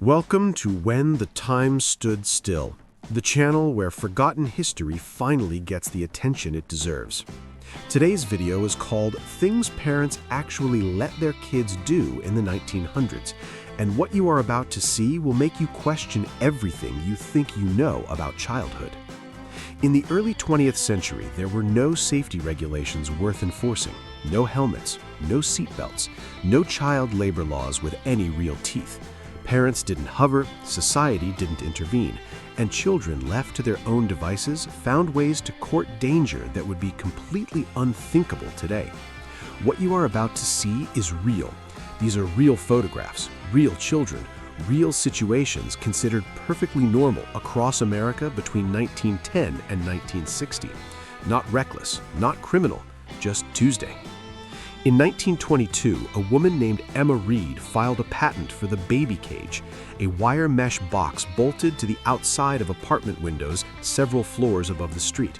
Welcome to When the Time Stood Still, the channel where forgotten history finally gets the attention it deserves. Today's video is called Things Parents Actually Let Their Kids Do in the 1900s, and what you are about to see will make you question everything you think you know about childhood. In the early 20th century, there were no safety regulations worth enforcing, no helmets, no seatbelts, no child labor laws with any real teeth. Parents didn't hover, society didn't intervene, and children left to their own devices found ways to court danger that would be completely unthinkable today. What you are about to see is real. These are real photographs, real children, real situations considered perfectly normal across America between 1910 and 1960. Not reckless, not criminal, just Tuesday. In 1922, a woman named Emma Reed filed a patent for the baby cage, a wire mesh box bolted to the outside of apartment windows several floors above the street.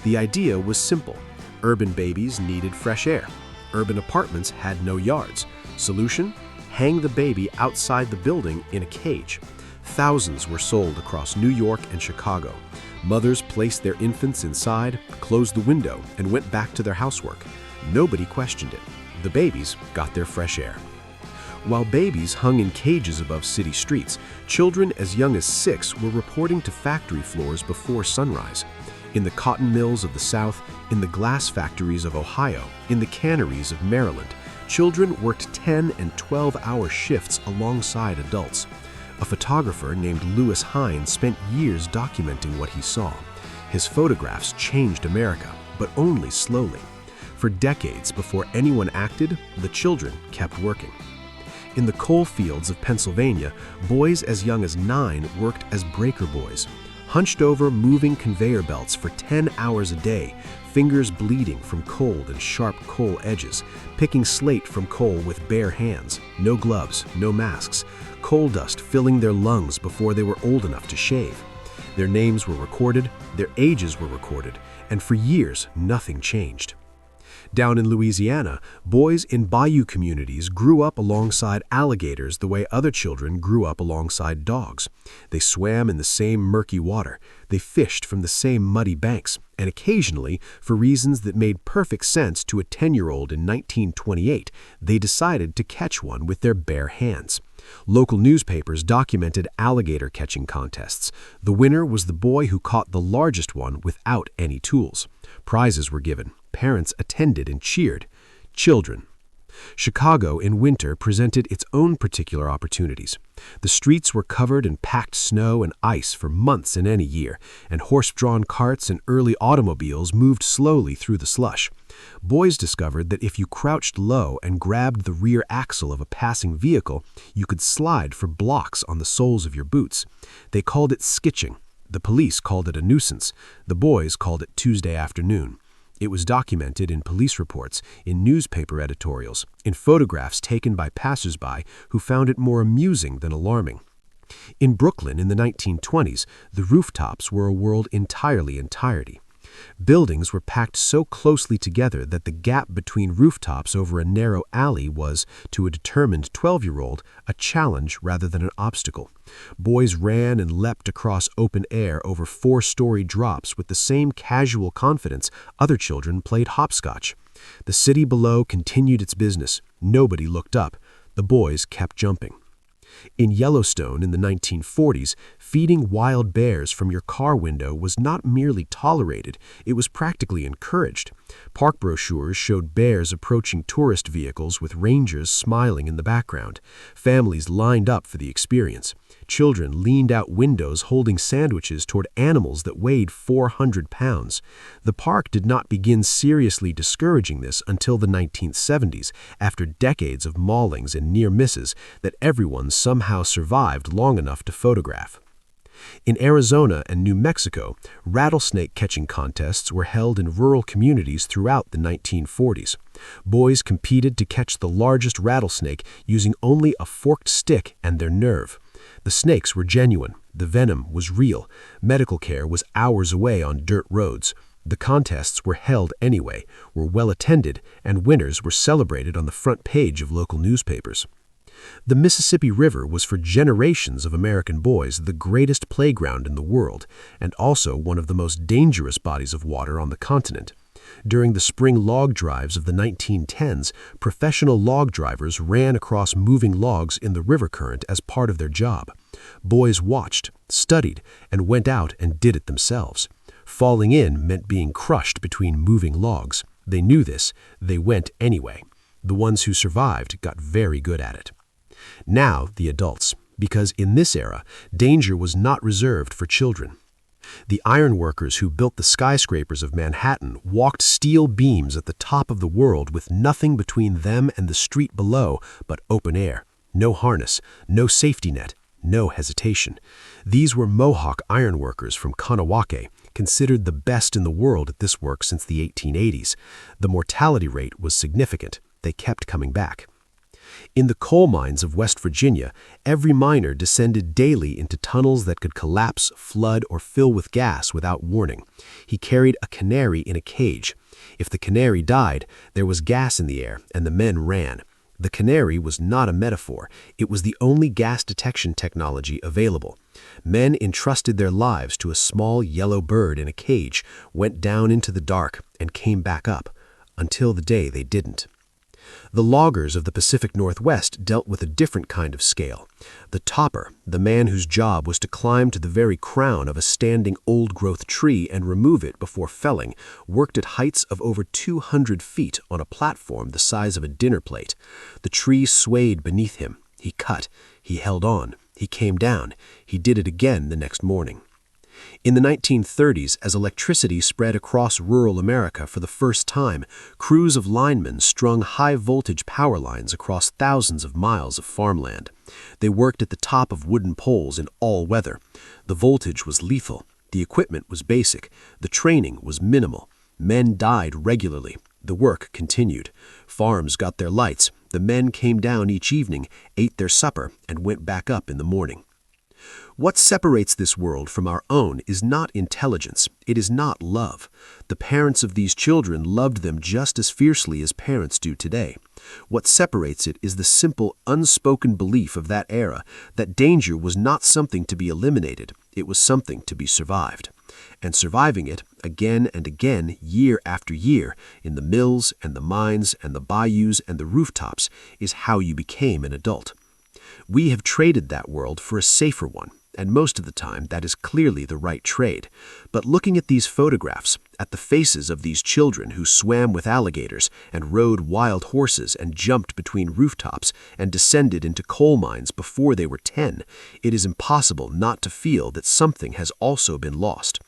The idea was simple. Urban babies needed fresh air. Urban apartments had no yards. Solution? Hang the baby outside the building in a cage. Thousands were sold across New York and Chicago. Mothers placed their infants inside, closed the window, and went back to their housework. Nobody questioned it. The babies got their fresh air. While babies hung in cages above city streets, children as young as 6 were reporting to factory floors before sunrise. In the cotton mills of the South, in the glass factories of Ohio, in the canneries of Maryland, children worked 10 and 12-hour shifts alongside adults. A photographer named Lewis Hine spent years documenting what he saw. His photographs changed America, but only slowly. For decades before anyone acted, the children kept working. In the coal fields of Pennsylvania, boys as young as 9 worked as breaker boys, hunched over moving conveyor belts for 10 hours a day, fingers bleeding from cold and sharp coal edges, picking slate from coal with bare hands, no gloves, no masks, coal dust filling their lungs before they were old enough to shave. Their names were recorded, their ages were recorded, and for years nothing changed. Down in Louisiana, boys in bayou communities grew up alongside alligators the way other children grew up alongside dogs. They swam in the same murky water, they fished from the same muddy banks, and occasionally, for reasons that made perfect sense to a 10-year-old in 1928, they decided to catch one with their bare hands. Local newspapers documented alligator catching contests. The winner was the boy who caught the largest one without any tools. Prizes were given. Parents attended and cheered. Children. Chicago in winter presented its own particular opportunities. The streets were covered in packed snow and ice for months in any year, and horse-drawn carts and early automobiles moved slowly through the slush. Boys discovered that if you crouched low and grabbed the rear axle of a passing vehicle, you could slide for blocks on the soles of your boots. They called it skitching. The police called it a nuisance. The boys called it Tuesday afternoon. It was documented in police reports, in newspaper editorials, in photographs taken by passersby who found it more amusing than alarming. In Brooklyn in the 1920s, the rooftops were a world entirely. Buildings were packed so closely together that the gap between rooftops over a narrow alley was, to a determined 12-year-old, a challenge rather than an obstacle. Boys ran and leapt across open air over 4-story drops with the same casual confidence other children played hopscotch. The city below continued its business. Nobody looked up. The boys kept jumping. In Yellowstone in the 1940s, feeding wild bears from your car window was not merely tolerated, it was practically encouraged. Park brochures showed bears approaching tourist vehicles with rangers smiling in the background. Families lined up for the experience. Children leaned out windows holding sandwiches toward animals that weighed 400 pounds. The park did not begin seriously discouraging this until the 1970s, after decades of maulings and near misses that everyone somehow survived long enough to photograph. In Arizona and New Mexico, rattlesnake catching contests were held in rural communities throughout the 1940s. Boys competed to catch the largest rattlesnake using only a forked stick and their nerve. The snakes were genuine. The venom was real. Medical care was hours away on dirt roads. The contests were held anyway, were well attended, and winners were celebrated on the front page of local newspapers. The Mississippi River was for generations of American boys the greatest playground in the world, and also one of the most dangerous bodies of water on the continent. During the spring log drives of the 1910s, professional log drivers ran across moving logs in the river current as part of their job. Boys watched, studied, and went out and did it themselves. Falling in meant being crushed between moving logs. They knew this. They went anyway. The ones who survived got very good at it. Now, the adults, because in this era, danger was not reserved for children. The ironworkers who built the skyscrapers of Manhattan walked steel beams at the top of the world with nothing between them and the street below but open air. No harness, no safety net, no hesitation. These were Mohawk ironworkers from Kanawake, considered the best in the world at this work since the 1880s. The mortality rate was significant. They kept coming back. In the coal mines of West Virginia, every miner descended daily into tunnels that could collapse, flood, or fill with gas without warning. He carried a canary in a cage. If the canary died, there was gas in the air, and the men ran. The canary was not a metaphor. It was the only gas detection technology available. Men entrusted their lives to a small yellow bird in a cage, went down into the dark, and came back up, until the day they didn't. The loggers of the Pacific Northwest dealt with a different kind of scale. The topper, the man whose job was to climb to the very crown of a standing old-growth tree and remove it before felling, worked at heights of over 200 feet on a platform the size of a dinner plate. The tree swayed beneath him. He cut. He held on. He came down. He did it again the next morning. In the 1930s, as electricity spread across rural America for the first time, crews of linemen strung high-voltage power lines across thousands of miles of farmland. They worked at the top of wooden poles in all weather. The voltage was lethal. The equipment was basic. The training was minimal. Men died regularly. The work continued. Farms got their lights. The men came down each evening, ate their supper, and went back up in the morning. What separates this world from our own is not intelligence. It is not love. The parents of these children loved them just as fiercely as parents do today. What separates it is the simple, unspoken belief of that era that danger was not something to be eliminated. It was something to be survived. And surviving it, again and again, year after year, in the mills and the mines and the bayous and the rooftops, is how you became an adult. We have traded that world for a safer one, and most of the time that is clearly the right trade. But looking at these photographs, at the faces of these children who swam with alligators and rode wild horses and jumped between rooftops and descended into coal mines before they were 10, it is impossible not to feel that something has also been lost.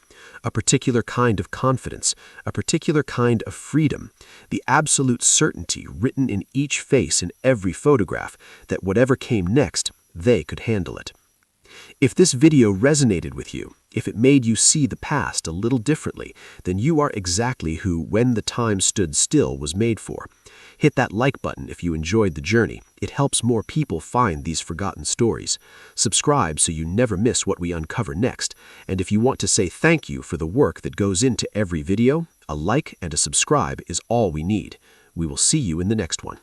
A particular kind of confidence, a particular kind of freedom, the absolute certainty written in each face in every photograph that whatever came next, they could handle it. If this video resonated with you, if it made you see the past a little differently, then you are exactly who When the Time Stood Still was made for. Hit that like button if you enjoyed the journey. It helps more people find these forgotten stories. Subscribe so you never miss what we uncover next. And if you want to say thank you for the work that goes into every video, a like and a subscribe is all we need. We will see you in the next one.